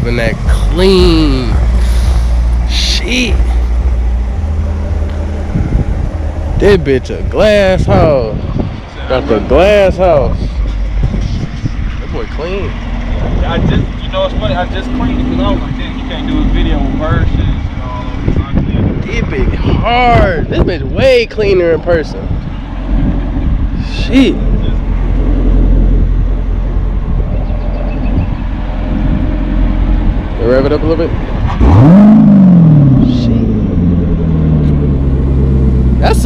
keeping that clean. Shit. This bitch a glass house. Got the glass house. That boy clean. You know what's funny? I just cleaned it because I was like, damn, you can't do a video with bird shit and all over. This bitch hard. This bitch way cleaner in person. Shit. Rev it up a little bit. Shit. That's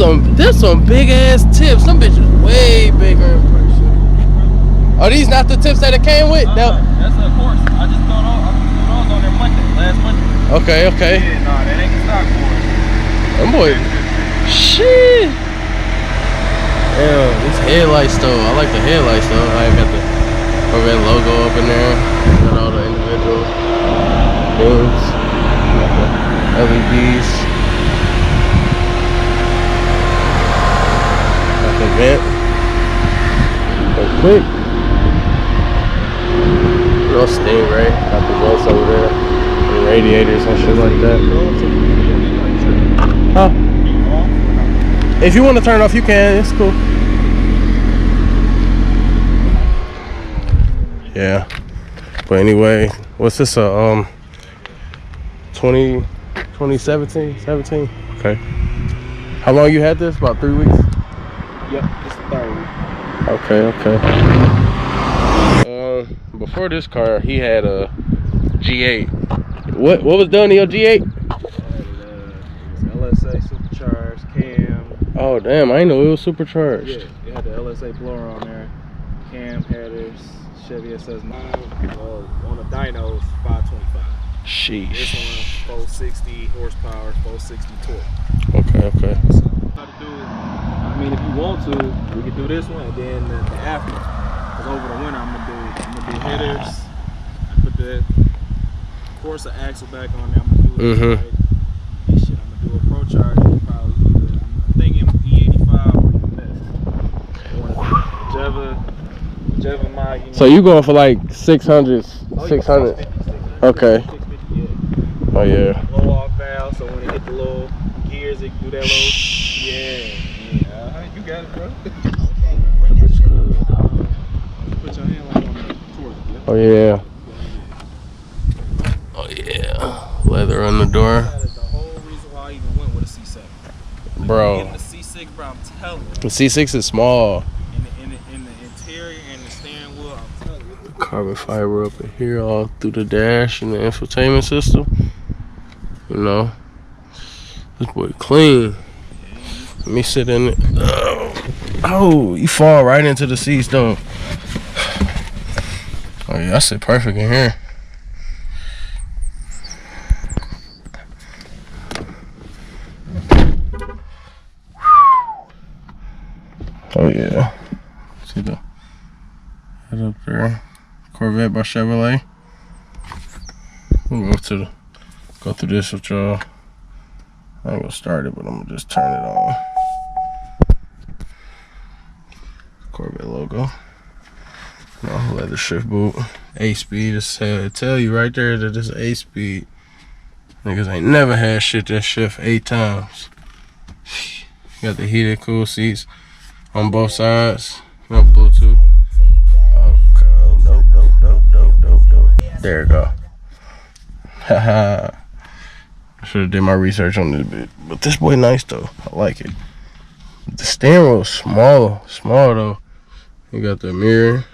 some big ass tips. Some bitches way bigger in person. Are these not the tips that it came with? That's of course. I just thought those on there last Monday. Okay. Yeah, nah, that ain't the stock for it. Them boy. Shit. Damn, these headlights though. I like the headlights though. I got the Corvette logo up in there. Got all the individual things. Got the LEDs. Got the vent. Got quick. No Stingray. Got the vents over there. The radiators and shit like that. Huh? If you want to turn it off, you can. It's cool. Yeah. But anyway, what's this? 2017? 17? Okay. How long you had this? About 3 weeks? Yep, it's the third week. Okay. Before this car, he had a G8. What was done to your G8? LSA supercharged, cam. Oh damn, I didn't know it was supercharged. Yeah, it had the LSA blower on there, cam headers, Chevy SS9. On the dynos, 525. Sheesh. This one, 460 horsepower, 460 torque. Okay. So, how to do it? I mean, if you want to, we could do this one and then the after. Cause over the winter, I'm gonna do headers. I put the Corsa axle back on there. I'm gonna do it. Right. Shit, I'm gonna do a pro charge. Probably. I'm thinking E85 or Jeva mod. So you going for like 600? 600. 650, Okay. 650, yeah. Oh yeah. Blow off valve, so when it hit the little gears, it can do that little. Yeah. You got it, bro. Put your hand like on the towards it. Oh yeah. Oh yeah. Leather on the door. That is the whole reason why I even went with a C7. Bro. The C6, bro, I'm telling you. The C6 is small. In the interior and the steering wheel, I'm telling you. Carbon fiber up in here all through the dash and the infotainment system. You know. This boy clean. Let me sit in it. Oh, you fall right into the seats though. Oh yeah, I sit perfect in here. Oh yeah. See the head up there. Corvette by Chevrolet. We'll go through this with y'all. I ain't gonna start it, but I'm gonna just turn it on. Corvette logo. No, leather shift boot. 8-speed. It tell you right there that it's 8-speed. Niggas ain't never had shit that shift 8 times. Got the heated cool seats on both sides. No Bluetooth. Okay. Nope. There you go. Haha. I should have did my research on this bit. But this boy nice though. I like it. The steering wheel is small though. You got the mirror,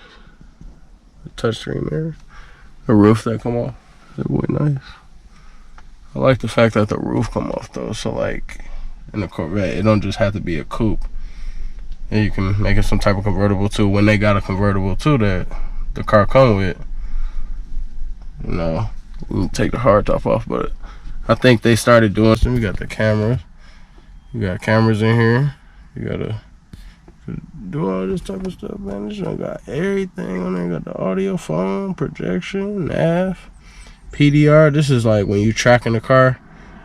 the touchscreen mirror, the roof that come off. That boy nice. I like the fact that the roof come off though. So like in the Corvette, it don't just have to be a coupe. And you can make it some type of convertible too. When they got a convertible too that the car come with, you know, you take the hard top off. But I think they started doing some. We got the cameras. You got cameras in here. You gotta do all this type of stuff, man. This one got everything on there. Got the audio, phone, projection, nav, PDR. This is like when you tracking the car.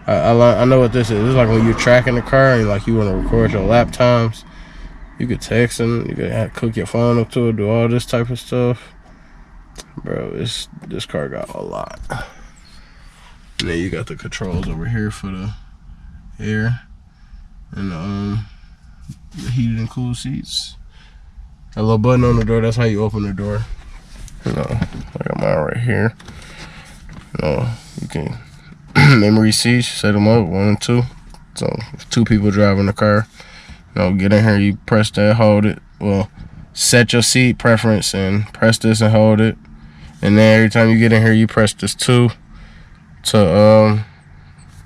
I know what this is. This is like when you're tracking the car and like you want to record your lap times. You could text them. You could cook your phone up to it. Do all this type of stuff. Bro, this car got a lot. And then you got the controls over here for the air and the heated and cool seats. A little button on the door, that's how you open the door. You know, I got mine right here. You know, you can memory seats, set them up 1 and 2. So if 2 people driving the car, you know, get in here, you press that, hold it. Well, set your seat preference and press this and hold it. And then every time you get in here, you press this 2 to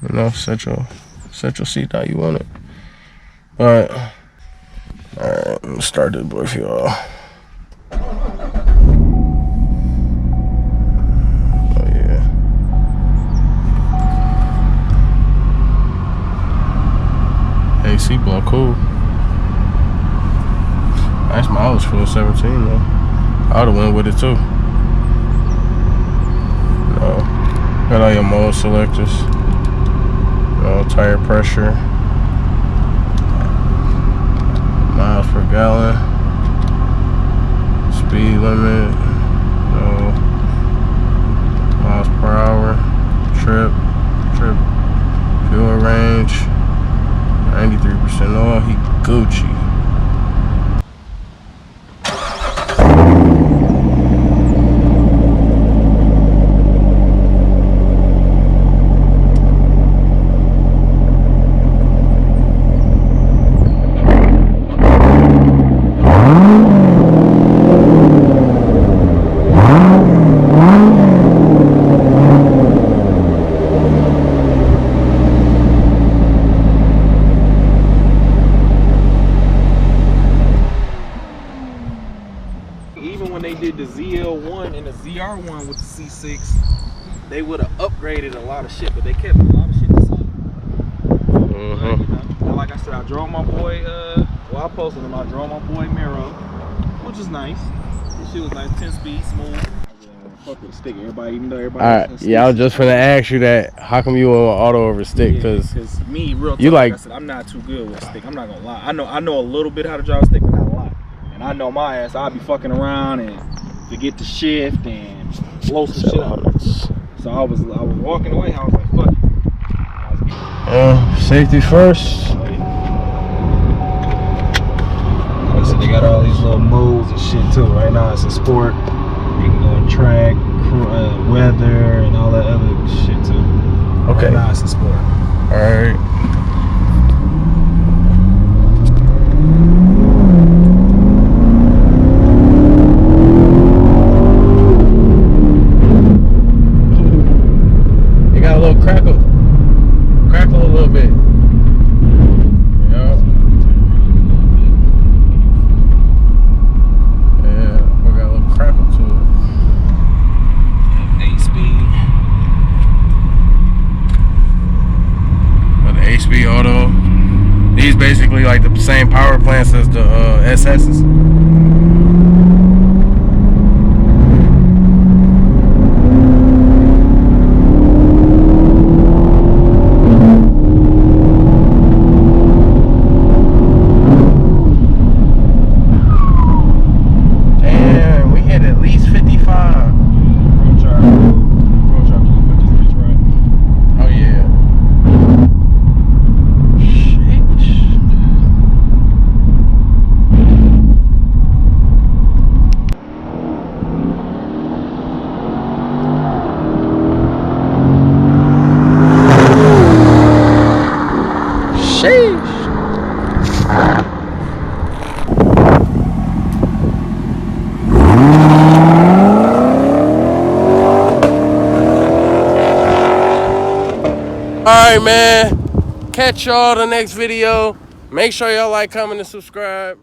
you know, set your seat how you want it. But alright, I'm gonna start this boy for y'all. Oh yeah. AC blow cool. Nice mileage for a 17 though. I would've went with it too. Got all your mode selectors. Tire pressure. Miles per gallon. Speed limit. Miles per hour. Trip. Fuel range. 93% oil. He Gucci. The ZL1 and the ZR1 with the C6, they would have upgraded a lot of shit, but they kept a lot of shit the same. You know, like I said, I drove my boy, I posted him, I drove my boy Miro, which is nice. This shit was nice, 10-speed, smooth. Fuck with the stick, everybody, even though everybody. Alright, yeah, I was just finna ask you that. How come you auto over stick? Cause me, real talk, you like I said, I'm not too good with stick. I'm not gonna lie. I know a little bit how to drive a stick, but not a lot. And I know my ass, I'll be fucking around and forget to shift and blow some shit up. So I was walking away. I was like, fuck it. Safety first. Like I said, they got all these little modes and shit too. Right now it's a sport. You can go in track, weather, and all that other shit too. Okay. Right now it's a sport. All right. Crackle a little bit. Yeah, we got a little crackle to it. 8-speed. The 8-speed auto. These basically like the same power plants as the SS's. Alright, man. Catch y'all the next video. Make sure y'all like, comment, and subscribe.